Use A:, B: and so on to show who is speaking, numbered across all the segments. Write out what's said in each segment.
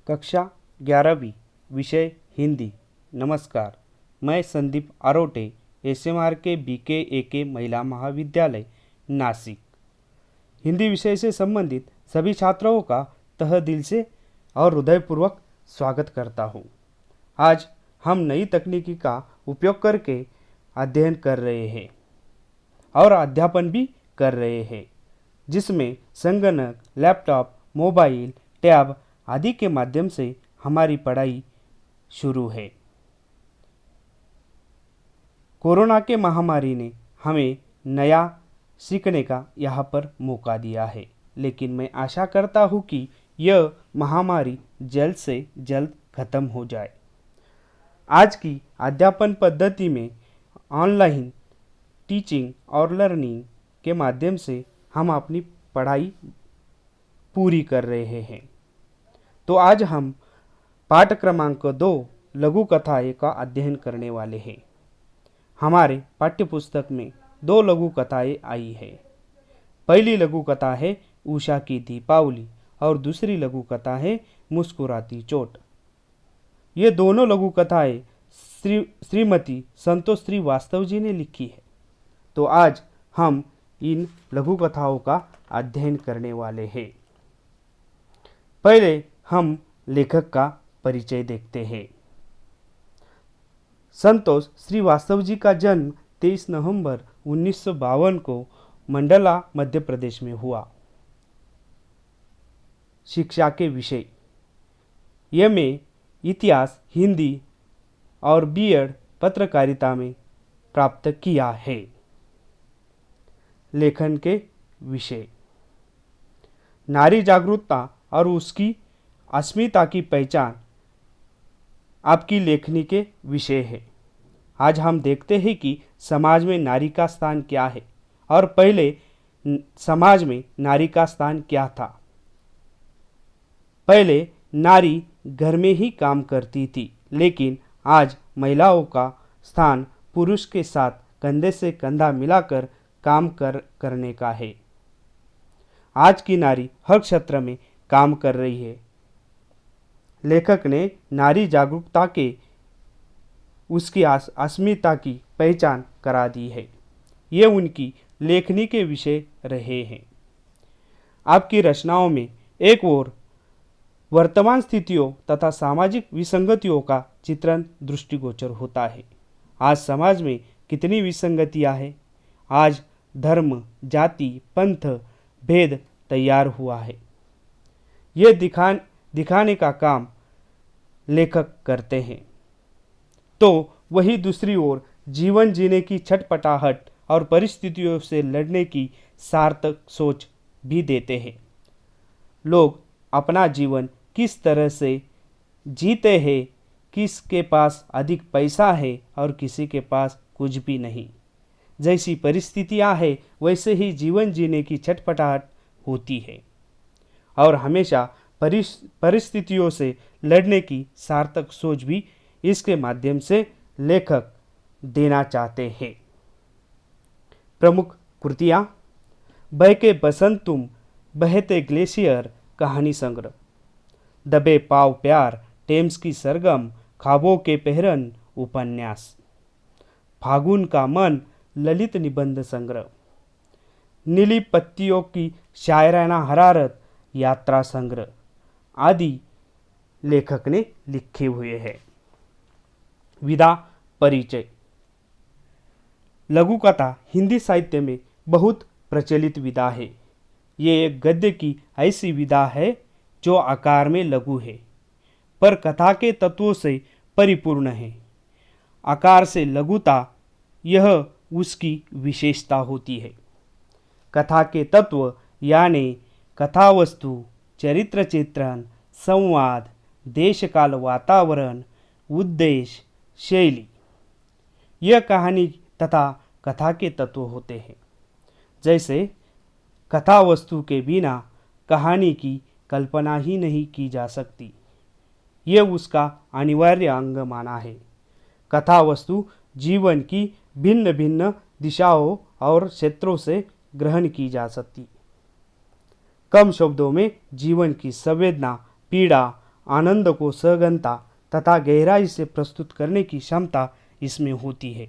A: कक्षा 11वीं विषय हिंदी। नमस्कार, मैं संदीप आरोटे, SMR के BK महिला महाविद्यालय नासिक हिंदी विषय से संबंधित सभी छात्रों का तहे दिल से और हृदयपूर्वक स्वागत करता हूँ। आज हम नई तकनीकी का उपयोग करके अध्ययन कर रहे हैं और अध्यापन भी कर रहे हैं, जिसमें संगणक, लैपटॉप, मोबाइल, टैब आदि के माध्यम से हमारी पढ़ाई शुरू है। कोरोना के महामारी ने हमें नया सीखने का यहाँ पर मौका दिया है, लेकिन मैं आशा करता हूँ कि यह महामारी जल्द से जल्द खत्म हो जाए। आज की अध्यापन पद्धति में ऑनलाइन टीचिंग और लर्निंग के माध्यम से हम अपनी पढ़ाई पूरी कर रहे हैं। तो आज हम पाठ क्रमांक 2 लघु कथाएं का अध्ययन करने वाले हैं। हमारे पाठ्यपुस्तक में 2 लघु कथाएं आई है। पहली लघु कथा है उषा की दीपावली और दूसरी लघु कथा है मुस्कुराती चोट। ये दोनों लघु कथाएं श्रीमती संतोष श्रीवास्तव जी ने लिखी है। तो आज हम इन लघु कथाओं का अध्ययन करने वाले हैं। पहले हम लेखक का परिचय देखते हैं। संतोष श्रीवास्तव जी का जन्म 23 नवंबर 1952 को मंडला, मध्य प्रदेश में हुआ। शिक्षा के विषय MA इतिहास, हिंदी और B.Ed पत्रकारिता में प्राप्त किया है। लेखन के विषय नारी जागरूकता और उसकी अस्मिता की पहचान आपकी लेखनी के विषय है। आज हम देखते हैं कि समाज में नारी का स्थान क्या है और पहले समाज में नारी का स्थान क्या था। पहले नारी घर में ही काम करती थी, लेकिन आज महिलाओं का स्थान पुरुष के साथ कंधे से कंधा मिलाकर काम करने का है। आज की नारी हर क्षेत्र में काम कर रही है। लेखक ने नारी जागरूकता के उसकी अस्मिता की पहचान करा दी है। ये उनकी लेखनी के विषय रहे हैं। आपकी रचनाओं में एक ओर वर्तमान स्थितियों तथा सामाजिक विसंगतियों का चित्रण दृष्टिगोचर होता है। आज समाज में कितनी विसंगतियां हैं। आज धर्म, जाति, पंथ भेद तैयार हुआ है। ये दिखाने का काम लेखक करते हैं, तो वही दूसरी ओर जीवन जीने की छटपटाहट और परिस्थितियों से लड़ने की सार्थक सोच भी देते हैं। लोग अपना जीवन किस तरह से जीते हैं, किसके पास अधिक पैसा है और किसी के पास कुछ भी नहीं। जैसी परिस्थितियां हैं वैसे ही जीवन जीने की छटपटाहट होती है और हमेशा परिस्थितियों से लड़ने की सार्थक सोच भी इसके माध्यम से लेखक देना चाहते हैं। प्रमुख कृतियाँ बहके बसंत तुम, बहते ग्लेशियर कहानी संग्रह, दबे पाव प्यार, टेम्स की सरगम, ख्वाबों के पहरन उपन्यास, फागुन का मन ललित निबंध संग्रह, नीली पत्तियों की शायराना हरारत यात्रा संग्रह आदि लेखक ने लिखे हुए हैं। विधा परिचय लघु कथा हिंदी साहित्य में बहुत प्रचलित विधा है। ये एक गद्य की ऐसी विधा है जो आकार में लघु है पर कथा के तत्वों से परिपूर्ण है। आकार से लघुता यह उसकी विशेषता होती है। कथा के तत्व यानी कथा वस्तु, चरित्र चित्रण, संवाद, देश काल वातावरण, उद्देश्य, शैली, यह कहानी तथा कथा के तत्व होते हैं। जैसे कथा वस्तु के बिना कहानी की कल्पना ही नहीं की जा सकती। यह उसका अनिवार्य अंग माना है। कथा वस्तु जीवन की भिन्न भिन्न दिशाओं और क्षेत्रों से ग्रहण की जा सकती। कम शब्दों में जीवन की संवेदना, पीड़ा आनंद को सघनता तथा गहराई से प्रस्तुत करने की क्षमता इसमें होती है।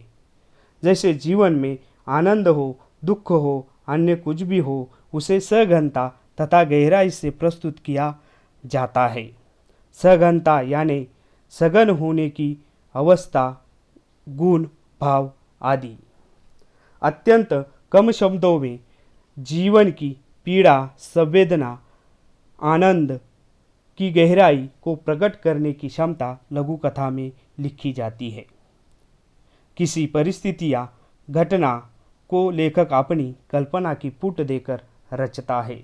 A: जैसे जीवन में आनंद हो, दुख हो, अन्य कुछ भी हो, उसे सघनता तथा गहराई से प्रस्तुत किया जाता है। सघनता यानी सघन होने की अवस्था, गुण, भाव आदि। अत्यंत कम शब्दों में जीवन की पीड़ा, संवेदना, आनंद की गहराई को प्रकट करने की क्षमता लघु कथा में लिखी जाती है। किसी परिस्थिति या घटना को लेखक अपनी कल्पना की पुट देकर रचता है।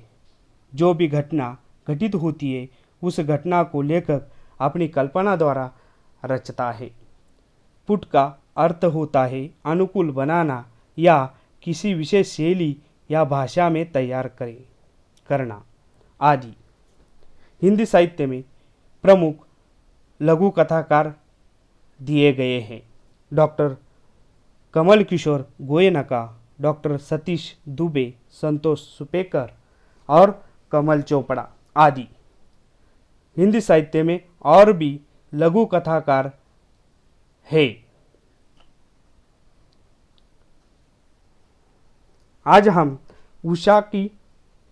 A: जो भी घटना घटित होती है उस घटना को लेखक अपनी कल्पना द्वारा रचता है। पुट का अर्थ होता है अनुकूल बनाना या किसी विशेष शैली या भाषा में तैयार करना आदि। हिंदी साहित्य में प्रमुख लघु कथाकार दिए गए हैं: डॉक्टर कमल किशोर गोयनका, डॉक्टर सतीश दुबे, संतोष सुपेकर और कमल चोपड़ा आदि। हिंदी साहित्य में और भी लघु कथाकार है। आज हम उषा की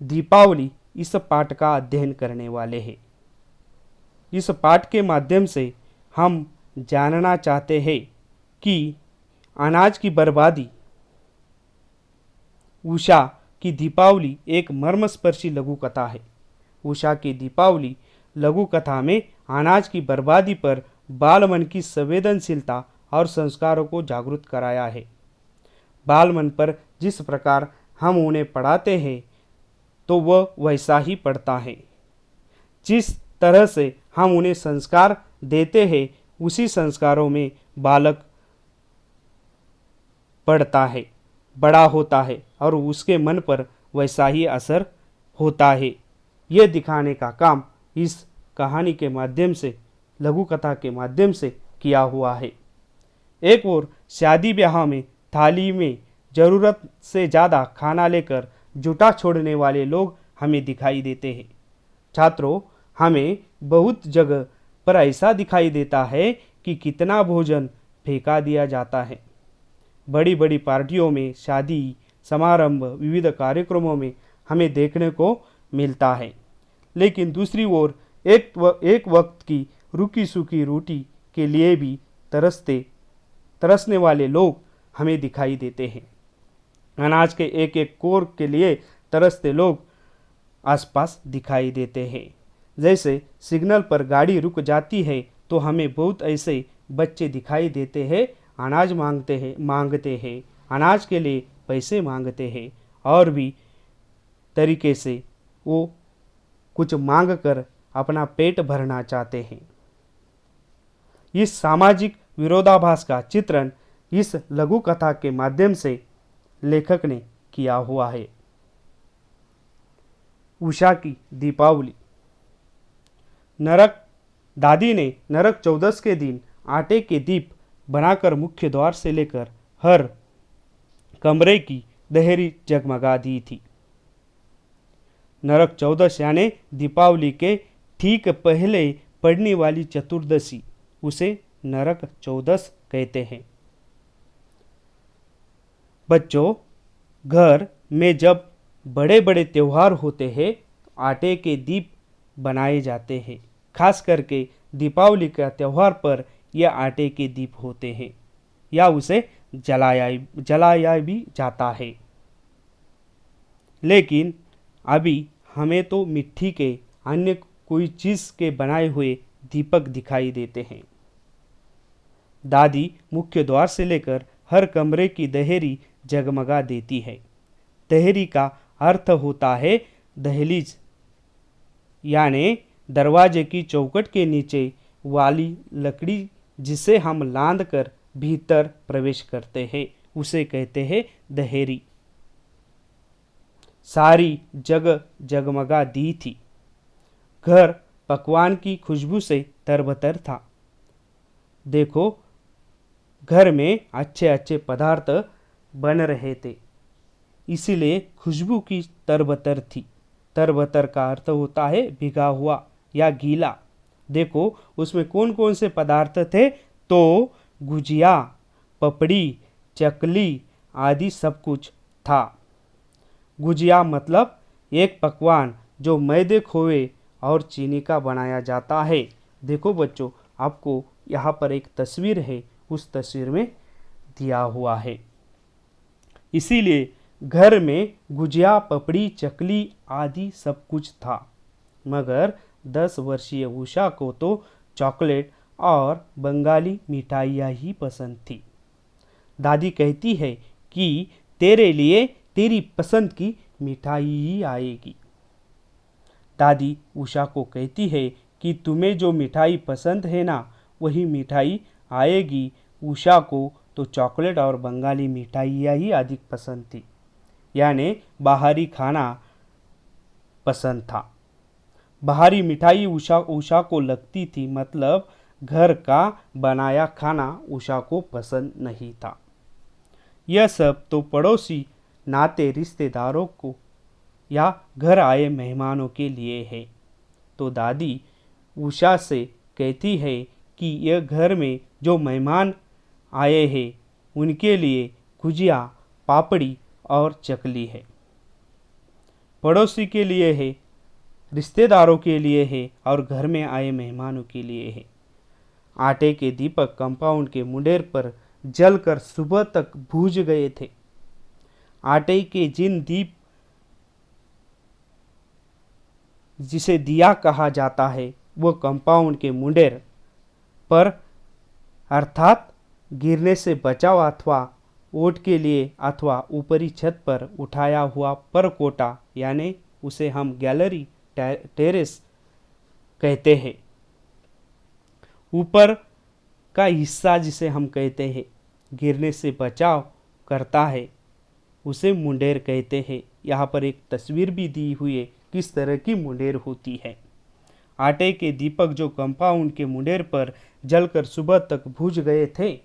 A: दीपावली इस पाठ का अध्ययन करने वाले हैं। इस पाठ के माध्यम से हम जानना चाहते हैं कि अनाज की बर्बादी। उषा की दीपावली एक मर्मस्पर्शी लघु कथा है। उषा की दीपावली लघु कथा में अनाज की बर्बादी पर बाल मन की संवेदनशीलता और संस्कारों को जागरूक कराया है। बाल मन पर जिस प्रकार हम उन्हें पढ़ाते हैं तो वह वैसा ही पढ़ता है। जिस तरह से हम उन्हें संस्कार देते हैं उसी संस्कारों में बालक पढ़ता है, बड़ा होता है और उसके मन पर वैसा ही असर होता है। यह दिखाने का काम इस कहानी के माध्यम से, लघु कथा के माध्यम से किया हुआ है। एक और शादी ब्याह में थाली में ज़रूरत से ज़्यादा खाना लेकर जूठा छोड़ने वाले लोग हमें दिखाई देते हैं। छात्रों, हमें बहुत जगह पर ऐसा दिखाई देता है कि कितना भोजन फेंका दिया जाता है। बड़ी बड़ी पार्टियों में, शादी समारंभ, विविध कार्यक्रमों में हमें देखने को मिलता है। लेकिन दूसरी ओर एक वक्त की रूखी सूखी रोटी के लिए भी तरसने वाले लोग हमें दिखाई देते हैं। अनाज के एक एक कोर के लिए तरसते लोग आसपास दिखाई देते हैं। जैसे सिग्नल पर गाड़ी रुक जाती है तो हमें बहुत ऐसे बच्चे दिखाई देते हैं, अनाज मांगते हैं, अनाज के लिए पैसे मांगते हैं और भी तरीके से वो कुछ मांग कर अपना पेट भरना चाहते हैं। इस सामाजिक विरोधाभास का चित्रण इस लघु कथा के माध्यम से लेखक ने किया हुआ है। उषा की दीपावली। दादी ने नरक चौदस के दिन आटे के दीप बनाकर मुख्य द्वार से लेकर हर कमरे की दहरी जगमगा दी थी। नरक चौदस यानी दीपावली के ठीक पहले पड़ने वाली चतुर्दशी, उसे नरक चौदस कहते हैं। बच्चों, घर में जब बड़े बड़े त्योहार होते हैं तो आटे के दीप बनाए जाते हैं। खास करके दीपावली का त्यौहार पर यह आटे के दीप होते हैं या उसे जलाया भी जाता है। लेकिन अभी हमें तो मिट्टी के अन्य कोई चीज़ के बनाए हुए दीपक दिखाई देते हैं। दादी मुख्य द्वार से लेकर हर कमरे की दहरी जगमगा देती है। दहरी का अर्थ होता है दहलीज, यानी दरवाजे की चौखट के नीचे वाली लकड़ी जिसे हम लांद कर भीतर प्रवेश करते हैं उसे कहते हैं दहेरी। सारी जगह जगमगा दी थी। घर पकवान की खुशबू से तरबतर था। देखो, घर में अच्छे अच्छे पदार्थ बन रहे थे, इसीलिए खुशबू की तरबतर थी। तरबतर का अर्थ होता है भीगा हुआ या गीला। देखो उसमें कौन कौन से पदार्थ थे, तो गुजिया, पपड़ी, चकली आदि सब कुछ था। गुजिया मतलब एक पकवान जो मैदे, खोए और चीनी का बनाया जाता है। देखो बच्चों, आपको यहाँ पर एक तस्वीर है, उस तस्वीर में दिया हुआ है। इसीलिए घर में गुजिया, पपड़ी, चकली आदि सब कुछ था। मगर 10 वर्षीय उषा को तो चॉकलेट और बंगाली मिठाइयाँ ही पसंद थी। दादी कहती है कि तेरे लिए तेरी पसंद की मिठाई ही आएगी। दादी उषा को कहती है कि तुम्हें जो मिठाई पसंद है ना, वही मिठाई आएगी। उषा को तो चॉकलेट और बंगाली मिठाइयाँ ही अधिक पसंद थी, यानी बाहरी खाना पसंद था। बाहरी मिठाई उषा को लगती थी, मतलब घर का बनाया खाना उषा को पसंद नहीं था। यह सब तो पड़ोसी, नाते रिश्तेदारों को या घर आए मेहमानों के लिए है। तो दादी उषा से कहती है कि यह घर में जो मेहमान आए हैं उनके लिए गुजिया, पापड़ी और चकली है। पड़ोसी के लिए है, रिश्तेदारों के लिए है और घर में आए मेहमानों के लिए है। आटे के दीपक कंपाउंड के मुंडेर पर जलकर सुबह तक बुझ गए थे। आटे के जिन दीप, जिसे दिया कहा जाता है, वो कंपाउंड के मुंडेर पर अर्थात गिरने से बचाव अथवा ओट के लिए अथवा ऊपरी छत पर उठाया हुआ परकोटा, यानी उसे हम गैलरी टेरेस कहते हैं। ऊपर का हिस्सा जिसे हम कहते हैं गिरने से बचाव करता है, उसे मुंडेर कहते हैं। यहाँ पर एक तस्वीर भी दी हुई है किस तरह की मुंडेर होती है। आटे के दीपक जो कंपाउंड के मुंडेर पर जलकर सुबह तक बुझ गए थे।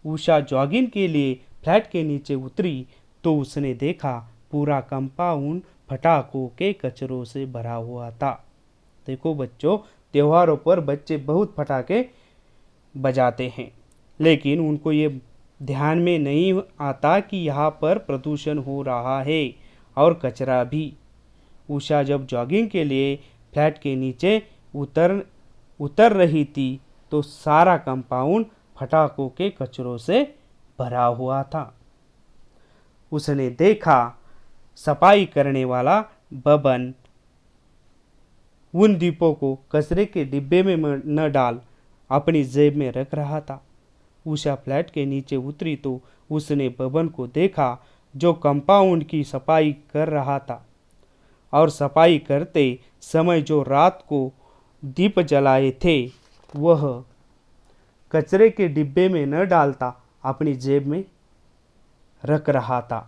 A: उषा जॉगिंग के लिए फ्लैट के नीचे उतरी तो उसने देखा पूरा कंपाउंड पटाखों के कचरों से भरा हुआ था। देखो बच्चों, त्योहारों पर बच्चे बहुत पटाखे बजाते हैं, लेकिन उनको ये ध्यान में नहीं आता कि यहाँ पर प्रदूषण हो रहा है और कचरा भी। उषा जब जॉगिंग के लिए फ्लैट के नीचे उतर रही थी तो सारा कंपाउंड पटाखों के कचरों से भरा हुआ था। उसने देखा सफाई करने वाला बबन उन दीपों को कचरे के डिब्बे में न डाल अपनी जेब में रख रहा था। उषा फ्लैट के नीचे उतरी तो उसने बबन को देखा जो कंपाउंड की सफाई कर रहा था और सफाई करते समय जो रात को दीप जलाए थे वह कचरे के डिब्बे में न डालता अपनी जेब में रख रहा था।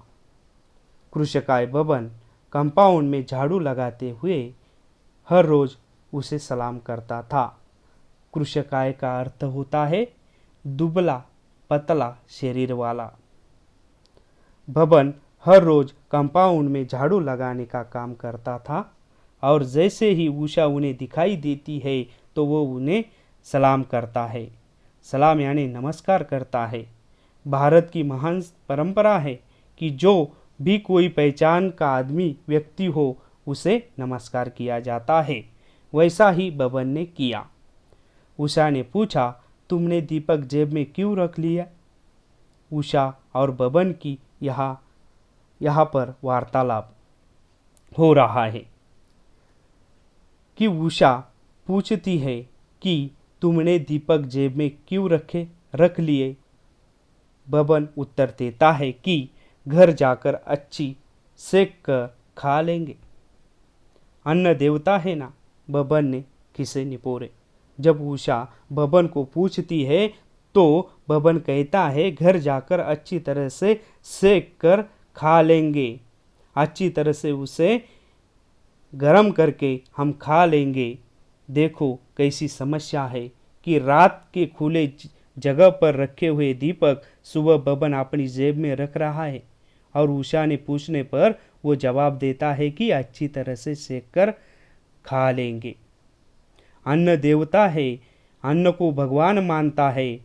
A: कृषकाय बबन कंपाउंड में झाड़ू लगाते हुए हर रोज उसे सलाम करता था। कृषकाय का अर्थ होता है दुबला पतला शरीर वाला। बबन हर रोज कंपाउंड में झाड़ू लगाने का काम करता था और जैसे ही उषा उन्हें दिखाई देती है तो वो उन्हें सलाम करता है। सलाम यानी नमस्कार करता है। भारत की महान परंपरा है कि जो भी कोई पहचान का आदमी व्यक्ति हो उसे नमस्कार किया जाता है। वैसा ही बबन ने किया। उषा ने पूछा, तुमने दीपक जेब में क्यों रख लिया? उषा और बबन की यहाँ पर वार्तालाप हो रहा है कि उषा पूछती है कि तुमने दीपक जेब में क्यों रख लिए? बबन उत्तर देता है कि घर जाकर अच्छी सेक कर खा लेंगे। अन्न देवता है ना, बबन ने खिसे निपोरे। जब उषा बबन को पूछती है तो बबन कहता है घर जाकर अच्छी तरह से सेक कर खा लेंगे, अच्छी तरह से उसे गरम करके हम खा लेंगे। देखो कैसी समस्या है कि रात के खुले जगह पर रखे हुए दीपक सुबह बबन अपनी जेब में रख रहा है और उषा ने पूछने पर वो जवाब देता है कि अच्छी तरह से सेक कर खा लेंगे। अन्न देवता है, अन्न को भगवान मानता है,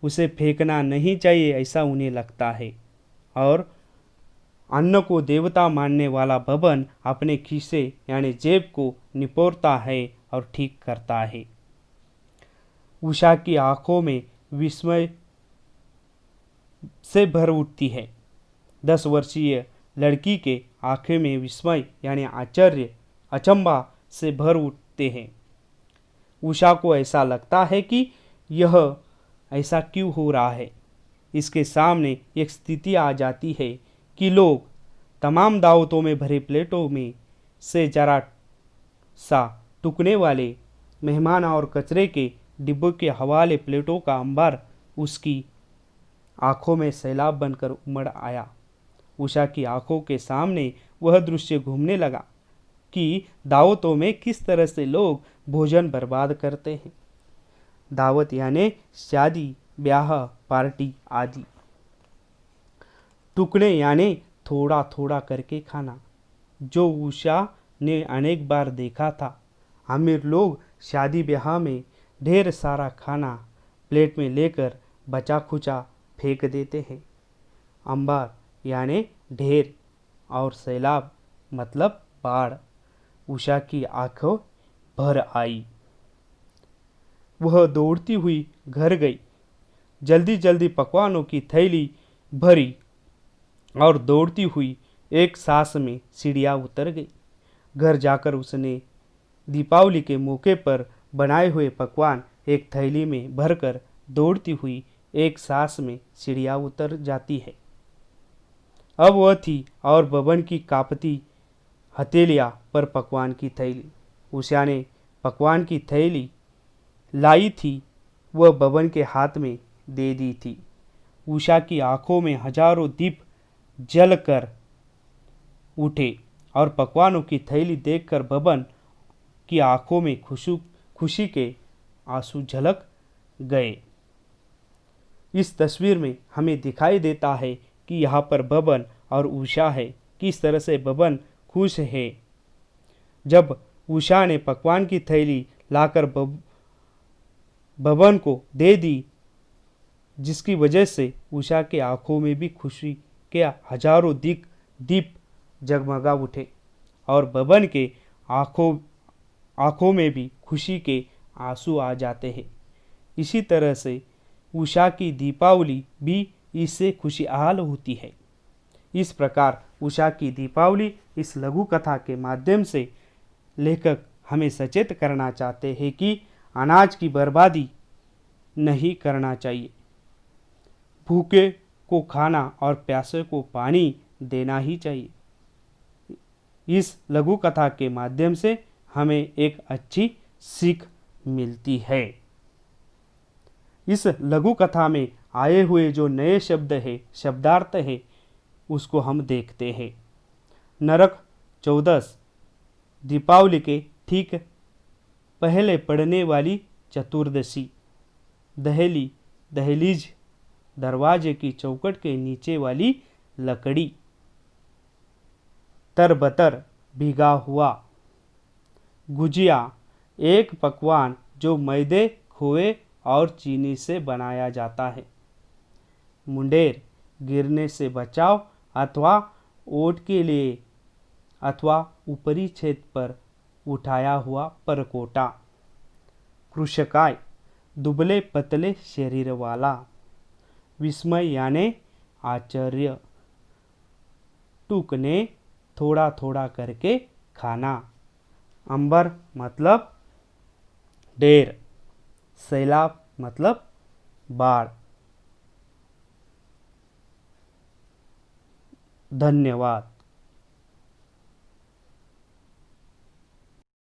A: उसे फेंकना नहीं चाहिए ऐसा उन्हें लगता है। और अन्न को देवता मानने वाला बबन अपने खीसे यानी जेब को निपोरता है और ठीक करता है। उषा की आंखों में विस्मय से भर उठती है। 10 वर्षीय लड़की के आंखें में विस्मय यानी आश्चर्य, अचंभा से भर उठते हैं। उषा को ऐसा लगता है कि यह ऐसा क्यों हो रहा है। इसके सामने एक स्थिति आ जाती है कि लोग तमाम दावतों में भरे प्लेटों में से जरा सा टूकने वाले मेहमान और कचरे के डिब्बों के हवाले प्लेटों का अंबार उसकी आंखों में सैलाब बनकर उमड़ आया। उषा की आंखों के सामने वह दृश्य घूमने लगा कि दावतों में किस तरह से लोग भोजन बर्बाद करते हैं। दावत यानी शादी, ब्याह, पार्टी आदि। टुकड़े यानी थोड़ा थोड़ा करके खाना, जो उषा ने अनेक बार देखा था। अमीर लोग शादी ब्याह में ढेर सारा खाना प्लेट में लेकर बचा खुचा फेंक देते हैं। अंबार यानी ढेर और सैलाब मतलब बाढ़। उषा की आंखों भर आई। वह दौड़ती हुई घर गई, जल्दी जल्दी पकवानों की थैली भरी और दौड़ती हुई एक सांस में सीढ़ियाँ उतर गई। घर जाकर उसने दीपावली के मौके पर बनाए हुए पकवान एक थैली में भरकर दौड़ती हुई एक सांस में सीढ़ियाँ उतर जाती है। अब वह थी और बबन की कांपती हथेलियाँ पर पकवान की थैली। उषा ने पकवान की थैली लाई थी, वह बबन के हाथ में दे दी थी। उषा की आंखों में हजारों दीप जल कर उठे और पकवानों की थैली देखकर बबन की आंखों में खुशी के आंसू झलक गए। इस तस्वीर में हमें दिखाई देता है कि यहाँ पर बबन और उषा है। किस तरह से बबन खुश है जब उषा ने पकवान की थैली लाकर बबन को दे दी, जिसकी वजह से उषा के आंखों में भी खुशी के हजारों दीप जगमगा उठे और बबन के आंखों में भी खुशी के आंसू आ जाते हैं। इसी तरह से उषा की दीपावली भी इससे खुशहाल होती है। इस प्रकार उषा की दीपावली इस लघु कथा के माध्यम से लेखक हमें सचेत करना चाहते हैं कि अनाज की बर्बादी नहीं करना चाहिए। भूखे को खाना और प्यासे को पानी देना ही चाहिए। इस लघु कथा के माध्यम से हमें एक अच्छी सीख मिलती है। इस लघु कथा में आए हुए जो नए शब्द है, शब्दार्थ है, उसको हम देखते हैं। नरक चौदस दीपावली के ठीक पहले पड़ने वाली चतुर्दशी। दहलीज दरवाजे की चौखट के नीचे वाली लकड़ी। तरबतर भीगा हुआ। गुजिया एक पकवान जो मैदे, खोए और चीनी से बनाया जाता है। मुंडेर गिरने से बचाव अथवा ओट के लिए अथवा ऊपरी छेद पर उठाया हुआ परकोटा। कृशकाय दुबले पतले शरीर वाला। विस्मय यानी आश्चर्य। टूकने थोड़ा थोड़ा करके खाना। अंबर मतलब ढेर। सैलाब मतलब बाढ़। धन्यवाद।